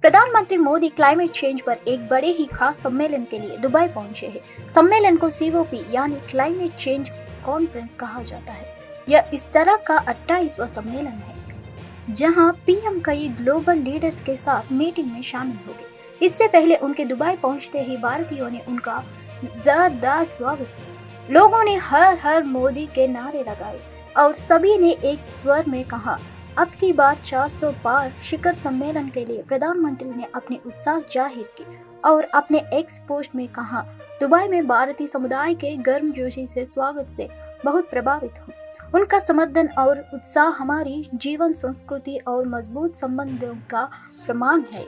प्रधानमंत्री Modi climate change पर एक बड़े ही खास सम्मेलन के लिए दुबई पहुंचे हैं। सम्मेलन को COP यानी क्लाइमेट चेंज कॉन्फ्रेंस कहा जाता है। यह इस तरह का 28वां सम्मेलन है जहां PM कई ग्लोबल लीडर्स के साथ मीटिंग में शामिल हो गए। इससे पहले उनके दुबई पहुंचते ही भारतीयों ने उनका जोरदार स्वागत किया। लोगों ने हर हर मोदी के नारे लगाए और सभी ने एक स्वर में कहा, अब की बार 400 पार शिखर सम्मेलन के लिए प्रधानमंत्री ने अपने उत्साह जाहिर की और अपने एक्स पोस्ट में कहा, दुबई में भारतीय समुदाय के गर्मजोशी से स्वागत से बहुत प्रभावित हूँ। उनका समर्थन और उत्साह हमारी जीवन संस्कृति और मजबूत संबंधों का प्रमाण है।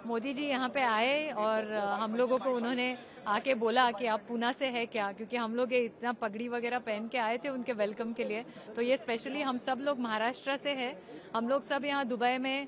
मोदी जी यहाँ पे आए और हम लोगों को उन्होंने आके बोला कि आप पूना से है क्या, क्योंकि हम लोग ये इतना पगड़ी वगैरह पहन के आए थे उनके वेलकम के लिए। तो ये स्पेशली हम सब लोग महाराष्ट्र से है। हम लोग सब यहाँ दुबई में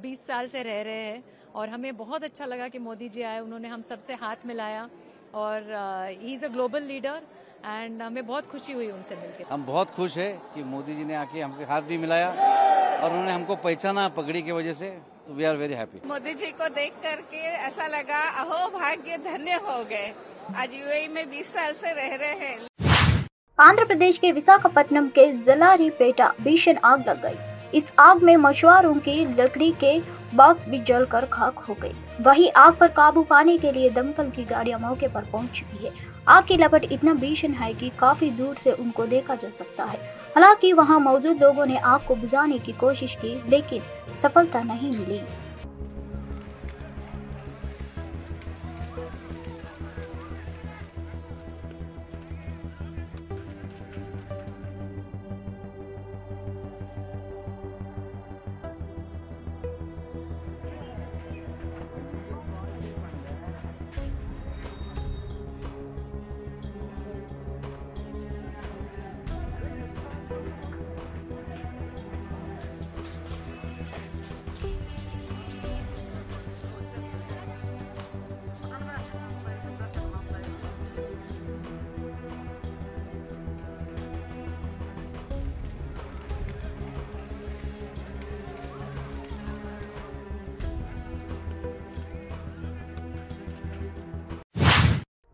20 साल से रह रहे हैं और हमें बहुत अच्छा लगा कि मोदी जी आए। उन्होंने हम सबसे हाथ मिलाया और he is a global leader and हमें बहुत खुशी हुई उनसे मिलकर। हम बहुत खुश है कि मोदी जी ने आके हमसे हाथ भी मिलाया और उन्होंने हमको पहचाना पगड़ी की वजह से। तो we are very happy. Modi ji को देख करके ऐसा लगा अहो भाग्य धन्य हो गए। आज UAE में 20 साल से रह रहे हैं। आंध्र प्रदेश के विशाखापट्टनम के जलारीपेटा भीषण आग लग गई। इस आग में मछुआरों की लकड़ी के बॉक्स भी जलकर खाक हो गई। वहीं आग पर काबू पाने के लिए दमकल की गाड़ियां मौके पर पहुंच चुकी है। आग की लपट इतना भीषण है कि काफी दूर से उनको देखा जा सकता है। हालांकि वहां मौजूद लोगों ने आग को बुझाने की कोशिश की, लेकिन सफलता नहीं मिली।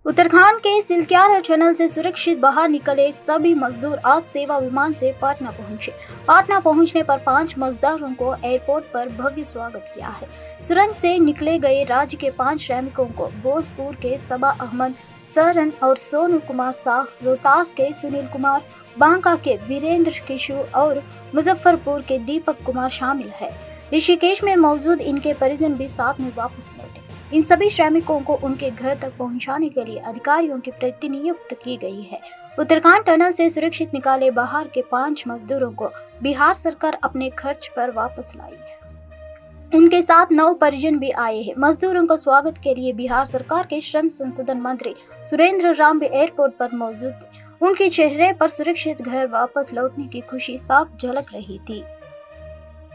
उत्तराखंड के सिलक्यारा टनल से सुरक्षित बाहर निकले सभी मजदूर आज सेवा विमान से पाटना पहुंचे। पाटना पहुंचने पर 5 मजदूरों को एयरपोर्ट पर भव्य स्वागत किया है। सुरंग से निकले गए राज्य के 5 श्रमिकों को भोजपुर के सबा अहमद सरन और सोनू कुमार शाह, रोहतास के सुनील कुमार, बांका के वीरेंद्र किशोर और मुजफ्फरपुर के दीपक कुमार शामिल है। ऋषिकेश में मौजूद इनके परिजन भी साथ में वापस लौटे। इन सभी श्रमिकों को उनके घर तक पहुंचाने के लिए अधिकारियों की प्रतिनियुक्त की गई है। उत्तराखंड टनल से सुरक्षित निकाले बाहर के 5 मजदूरों को बिहार सरकार अपने खर्च पर वापस लाई। उनके साथ 9 परिजन भी आए हैं। मजदूरों का स्वागत के लिए बिहार सरकार के श्रम संसाधन मंत्री सुरेंद्र राम भी एयरपोर्ट पर मौजूद थे। उनके चेहरे पर सुरक्षित घर वापस लौटने की खुशी साफ झलक रही थी।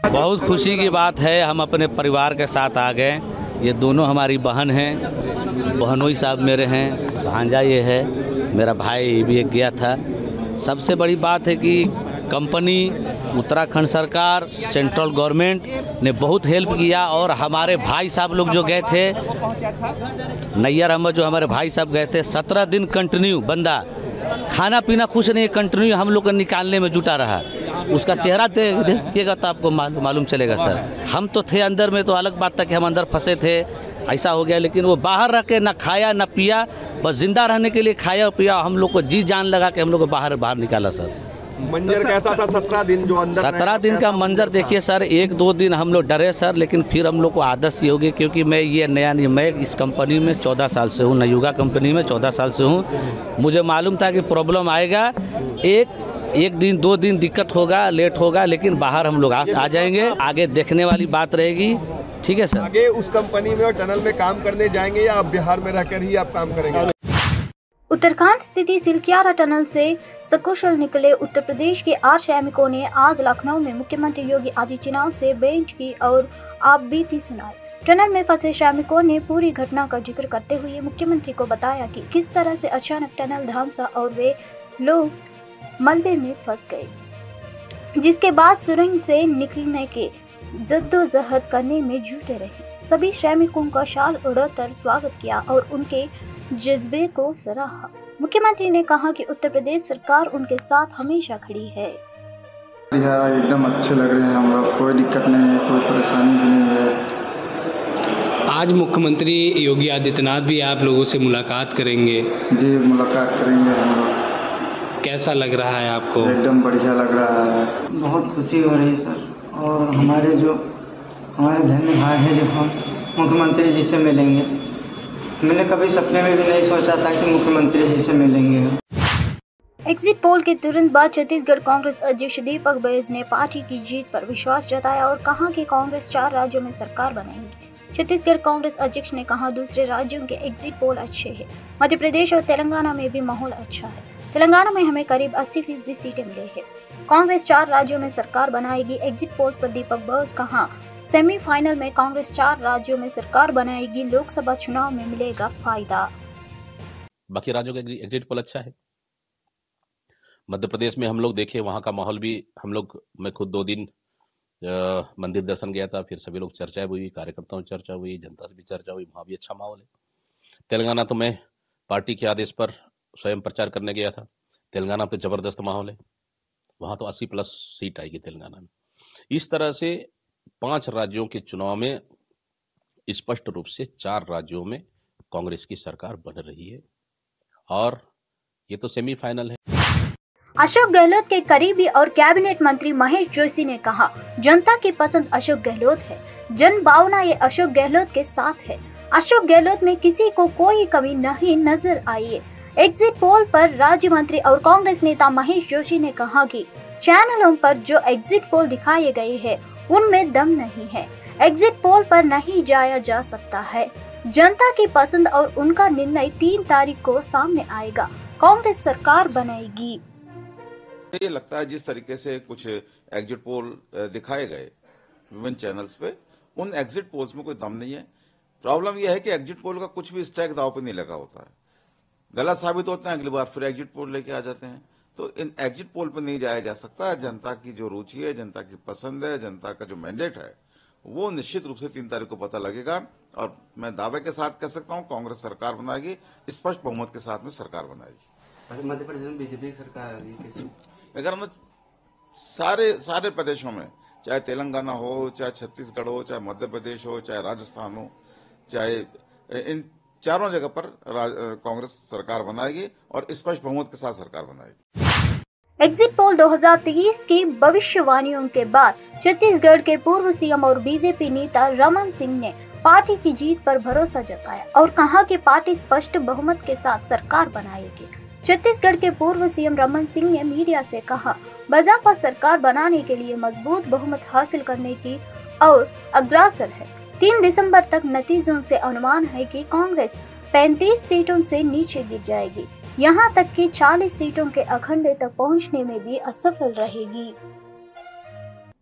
बहुत खुशी की बात है, हम अपने परिवार के साथ आ गए। ये दोनों हमारी बहन हैं, बहनोई साहब मेरे हैं, भांजा ये है, मेरा भाई भी एक गया था। सबसे बड़ी बात है कि कंपनी, उत्तराखंड सरकार, सेंट्रल गवर्नमेंट ने बहुत हेल्प किया और हमारे भाई साहब लोग जो गए थे, नैयर अहमद जो हमारे भाई साहब गए थे, 17 दिन कंटिन्यू बंदा खाना पीना कुछ नहीं, कंटिन्यू हम लोग को निकालने में जुटा रहा। उसका चेहरा देखिएगा तो आपको मालूम चलेगा सर। हम तो थे अंदर में, तो अलग बात था कि हम अंदर फंसे थे, ऐसा हो गया, लेकिन वो बाहर रह के ना खाया ना पिया, बस जिंदा रहने के लिए खाया और पिया। हम लोग को जी जान लगा कि हम लोग को बाहर निकाला सर। मंजर कैसा था 17 दिन जो अंदर 17 दिन का मंजर देखिए सर, 1-2 दिन हम लोग डरे सर, लेकिन फिर हम लोग को आदत सी होगी, क्योंकि मैं ये नया नहीं, मैं इस कंपनी में 14 साल से हूँ, नयुगा कंपनी में 14 साल से हूँ। मुझे मालूम था कि प्रॉब्लम आएगा, एक दिन 2 दिन दिक्कत होगा, लेट होगा, लेकिन बाहर हम लोग आ जाएंगे। आगे देखने वाली बात रहेगी, ठीक है सर। आगे उस कंपनी में और टनल में काम करने जाएंगे या आप बिहार में रहकर ही आप काम करेंगे? उत्तराखंड स्थित सिलक्यारा टनल से सकुशल निकले उत्तर प्रदेश के 8 श्रमिकों ने आज लखनऊ में मुख्यमंत्री योगी आदित्यनाथ से भेंट की और आपबीती सुनाई। टनल में फंसे श्रमिकों ने पूरी घटना का जिक्र करते हुए मुख्यमंत्री को बताया कि किस तरह से अचानक टनल धंसा और वे लोग मलबे में फंस गए, जिसके बाद सुरंग से निकलने के जद्दोजहद करने में जुटे रहे। सभी श्रमिकों का शाल उड़ाकर स्वागत किया और उनके जज्बे को सराहा। मुख्यमंत्री ने कहा कि उत्तर प्रदेश सरकार उनके साथ हमेशा खड़ी है। एकदम अच्छे लग रहे हैं हम लोग, कोई दिक्कत नहीं है, कोई परेशानी भी नहीं है। आज मुख्यमंत्री योगी आदित्यनाथ भी आप लोगों से मुलाकात करेंगे? जी मुलाकात करेंगे हम लोग। कैसा लग रहा है आपको? एकदम बढ़िया लग रहा है, बहुत खुशी हो रही है सर। और हमारे धन्य भाई हैं जो हम मुख्यमंत्री जी से मिलेंगे। मैंने कभी सपने में भी नहीं सोचा था कि मुख्यमंत्री जी से मिलेंगे। एग्जिट पोल के तुरंत बाद छत्तीसगढ़ कांग्रेस अध्यक्ष दीपक बैज ने पार्टी की जीत पर विश्वास जताया और कहा कि कांग्रेस 4 राज्यों में सरकार बनाएंगी। छत्तीसगढ़ कांग्रेस अध्यक्ष ने कहा, दूसरे राज्यों के एग्जिट पोल अच्छे हैं, मध्य प्रदेश और तेलंगाना में भी माहौल अच्छा है। तेलंगाना में हमें करीब 80% सीटें मिली है। कांग्रेस 4 राज्यों में सरकार बनाएगी। एग्जिट पोल्स पर दीपक बैज कहा, सेमीफाइनल में कांग्रेस 4 राज्यों में सरकार बनाएगी, लोकसभा चुनाव में मिलेगा फायदा। बाकी राज्यों का एग्जिट पोल अच्छा है। मध्य प्रदेश में हम लोग देखे, वहाँ का माहौल भी मैं खुद 2 दिन मंदिर दर्शन गया था, फिर सभी लोग चर्चा हुई, कार्यकर्ताओं से चर्चा हुई, जनता से भी चर्चा हुई, वहाँ भी अच्छा माहौल है। तेलंगाना तो मैं पार्टी के आदेश पर स्वयं प्रचार करने गया था। तेलंगाना पे जबरदस्त माहौल है, वहाँ तो 80+ सीट आएगी तेलंगाना में। इस तरह से 5 राज्यों के चुनाव में स्पष्ट रूप से 4 राज्यों में कांग्रेस की सरकार बन रही है और ये तो सेमीफाइनल है। अशोक गहलोत के करीबी और कैबिनेट मंत्री महेश जोशी ने कहा, जनता की पसंद अशोक गहलोत है, जन भावना ये अशोक गहलोत के साथ है। अशोक गहलोत में किसी को कोई कमी नहीं नजर आई है। एग्जिट पोल पर राज्य मंत्री और कांग्रेस नेता महेश जोशी ने कहा कि चैनलों पर जो एग्जिट पोल दिखाए गए हैं उनमें दम नहीं है। एग्जिट पोल पर नहीं जाया जा सकता है। जनता की पसंद और उनका निर्णय 3 तारीख को सामने आएगा। कांग्रेस सरकार बनाएगी। ये लगता है जिस तरीके से कुछ एग्जिट पोल दिखाए गए विभिन्न चैनल्स पे, उन एग्जिट पोल्स में कोई दम नहीं है। प्रॉब्लम यह है कि एग्जिट पोल का कुछ भी स्टैक दाव पे नहीं लगा होता है, गलत साबित होता है, अगली बार फिर एग्जिट पोल लेके आ जाते हैं। तो इन एग्जिट पोल पर नहीं जाया जा सकता। जनता की जो रुचि है, जनता की पसंद है, जनता का जो मैंडेट है, वो निश्चित रूप से 3 तारीख को पता लगेगा। और मैं दावे के साथ कह सकता हूँ कांग्रेस सरकार बनाएगी, स्पष्ट बहुमत के साथ में सरकार बनाएगी। मध्य प्रदेश में बीजेपी सरकार आ रही, अगर हम सारे प्रदेशों में, चाहे तेलंगाना हो, चाहे छत्तीसगढ़ हो, चाहे मध्य प्रदेश हो, चाहे राजस्थान हो, चाहे इन चारों जगह पर कांग्रेस सरकार बनाएगी और स्पष्ट बहुमत के साथ सरकार बनाएगी। एग्जिट पोल 2023 की भविष्यवाणियों के बाद छत्तीसगढ़ के पूर्व सीएम और बीजेपी नेता रमन सिंह ने पार्टी की जीत पर भरोसा जताया और कहा कि पार्टी स्पष्ट बहुमत के साथ सरकार बनाएगी। छत्तीसगढ़ के पूर्व सीएम रमन सिंह ने मीडिया से कहा, भाजपा सरकार बनाने के लिए मजबूत बहुमत हासिल करने की और अग्रसर है। 3 दिसंबर तक नतीजों से अनुमान है कि कांग्रेस 35 सीटों से नीचे गिर जाएगी, यहां तक कि 40 सीटों के अखंडे तक पहुंचने में भी असफल रहेगी।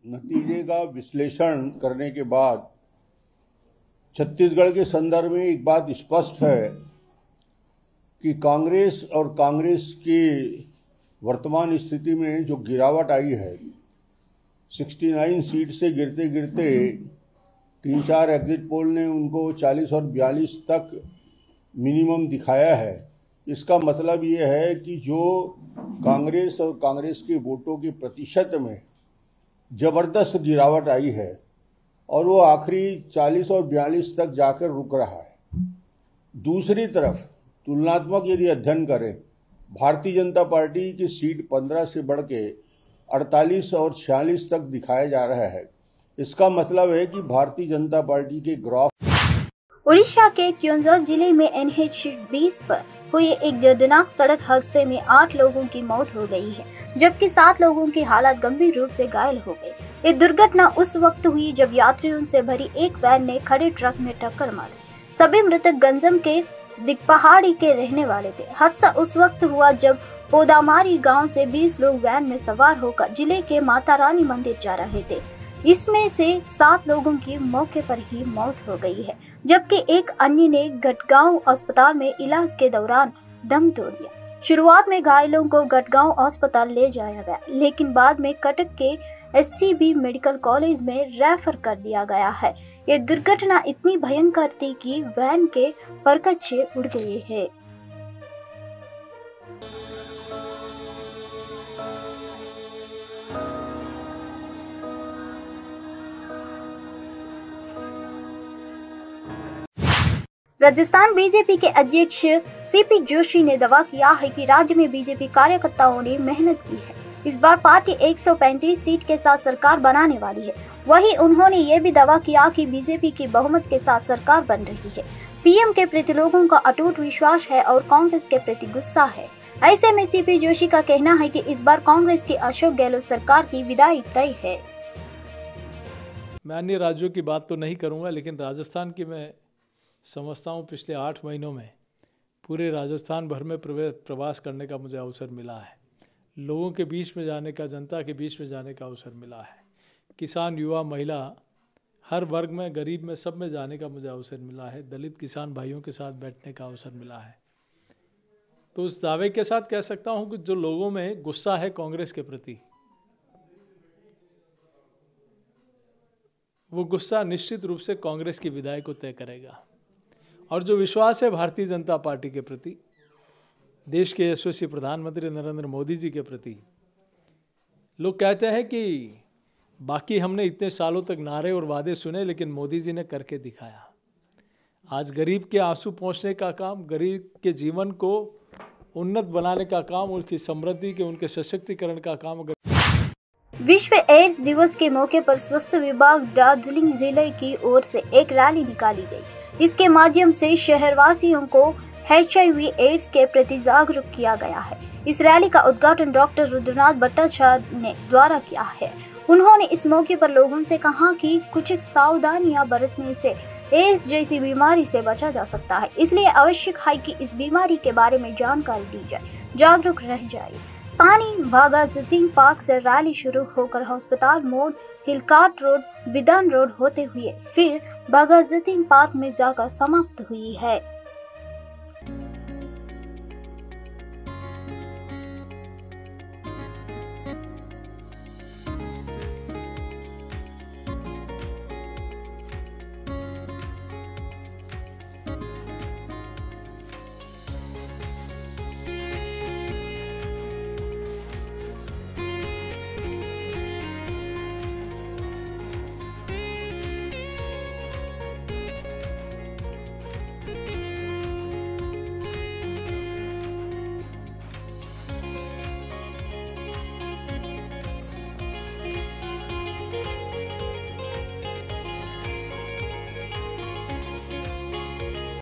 नतीजे का विश्लेषण करने के बाद छत्तीसगढ़ के संदर्भ में एक बात स्पष्ट है कि कांग्रेस और कांग्रेस की वर्तमान स्थिति में जो गिरावट आई है, 69 सीट से गिरते गिरते 3-4 एग्जिट पोल ने उनको 40 और 42 तक मिनिमम दिखाया है। इसका मतलब ये है कि जो कांग्रेस और कांग्रेस के वोटों के प्रतिशत में जबरदस्त गिरावट आई है और वो आखिरी 40 और 42 तक जाकर रुक रहा है। दूसरी तरफ तुलनात्मक यदि अध्ययन करें, भारतीय जनता पार्टी की सीट 15 से बढ़ के 48 और 46 तक दिखाया जा रहा है। इसका मतलब है कि भारतीय जनता पार्टी के ग्राफ। उड़ीसा के क्योंझर जिले में NH-20 पर हुए एक दर्दनाक सड़क हादसे में 8 लोगों की मौत हो गई है, जबकि 7 लोगों की हालत गंभीर रूप से घायल हो गई। ये दुर्घटना उस वक्त हुई जब यात्रियों से भरी एक वैन ने खड़े ट्रक में टक्कर मारी। सभी मृतक गंजम के दिगपहाड़ी के रहने वाले थे। हादसा उस वक्त हुआ जब पोदामारी गांव से 20 लोग वैन में सवार होकर जिले के माता रानी मंदिर जा रहे थे। इसमें से 7 लोगों की मौके पर ही मौत हो गई है, जबकि एक अन्य ने गटगांव अस्पताल में इलाज के दौरान दम तोड़ दिया। शुरुआत में घायलों को गटगांव अस्पताल ले जाया गया, लेकिन बाद में कटक के SCB मेडिकल कॉलेज में रेफर कर दिया गया है। ये दुर्घटना इतनी भयंकर थी कि वैन के परखच्चे उड़ गए हैं। राजस्थान बीजेपी के अध्यक्ष CP जोशी ने दावा किया है कि राज्य में बीजेपी कार्यकर्ताओं ने मेहनत की है। इस बार पार्टी 135 सीट के साथ सरकार बनाने वाली है। वहीं उन्होंने ये भी दावा किया कि बीजेपी की बहुमत के साथ सरकार बन रही है। PM के प्रति लोगों का अटूट विश्वास है और कांग्रेस के प्रति गुस्सा है। ऐसे में CP जोशी का कहना है कि इस बार कांग्रेस की अशोक गहलोत सरकार की विदाई तय है। मैं अन्य राज्यों की बात तो नहीं करूंगा, लेकिन राजस्थान की मैं समझता हूँ पिछले 8 महीनों में पूरे राजस्थान भर में प्रवास करने का मुझे अवसर मिला है। लोगों के बीच में जाने का, जनता के बीच में जाने का अवसर मिला है। किसान, युवा, महिला, हर वर्ग में, गरीब में, सब में जाने का मुझे अवसर मिला है। दलित किसान भाइयों के साथ बैठने का अवसर मिला है। तो उस दावे के साथ कह सकता हूँ कि जो लोगों में गुस्सा है कांग्रेस के प्रति, वो गुस्सा निश्चित रूप से कांग्रेस की विदाई को तय करेगा। और जो विश्वास है भारतीय जनता पार्टी के प्रति, देश के यशस्वी प्रधानमंत्री नरेंद्र मोदी जी के प्रति, लोग कहते हैं कि बाकी हमने इतने सालों तक नारे और वादे सुने, लेकिन मोदी जी ने करके दिखाया। आज गरीब के आंसू पोंछने का काम, गरीब के जीवन को उन्नत बनाने का काम, उनकी समृद्धि के, उनके सशक्तिकरण का काम। विश्व एड्स दिवस के मौके पर स्वास्थ्य विभाग दार्जिलिंग जिले की ओर से एक रैली निकाली गई। इसके माध्यम से शहरवासियों को HIV एड्स के प्रति जागरूक किया गया है। इस रैली का उद्घाटन डॉक्टर रुद्रनाथ भट्टाचार्य ने द्वारा किया है। उन्होंने इस मौके पर लोगों से कहा कि कुछ सावधानियां बरतने से एड्स जैसी बीमारी से बचा जा सकता है, इसलिए आवश्यक है कि इस बीमारी के बारे में जानकारी दी जाए, जागरूक रह जाए। स्थानीय भागाजतीन पार्क से रैली शुरू होकर अस्पताल मोड़, हिलकाट रोड, विधान रोड होते हुए फिर भागाजतीन पार्क में जाकर समाप्त हुई है।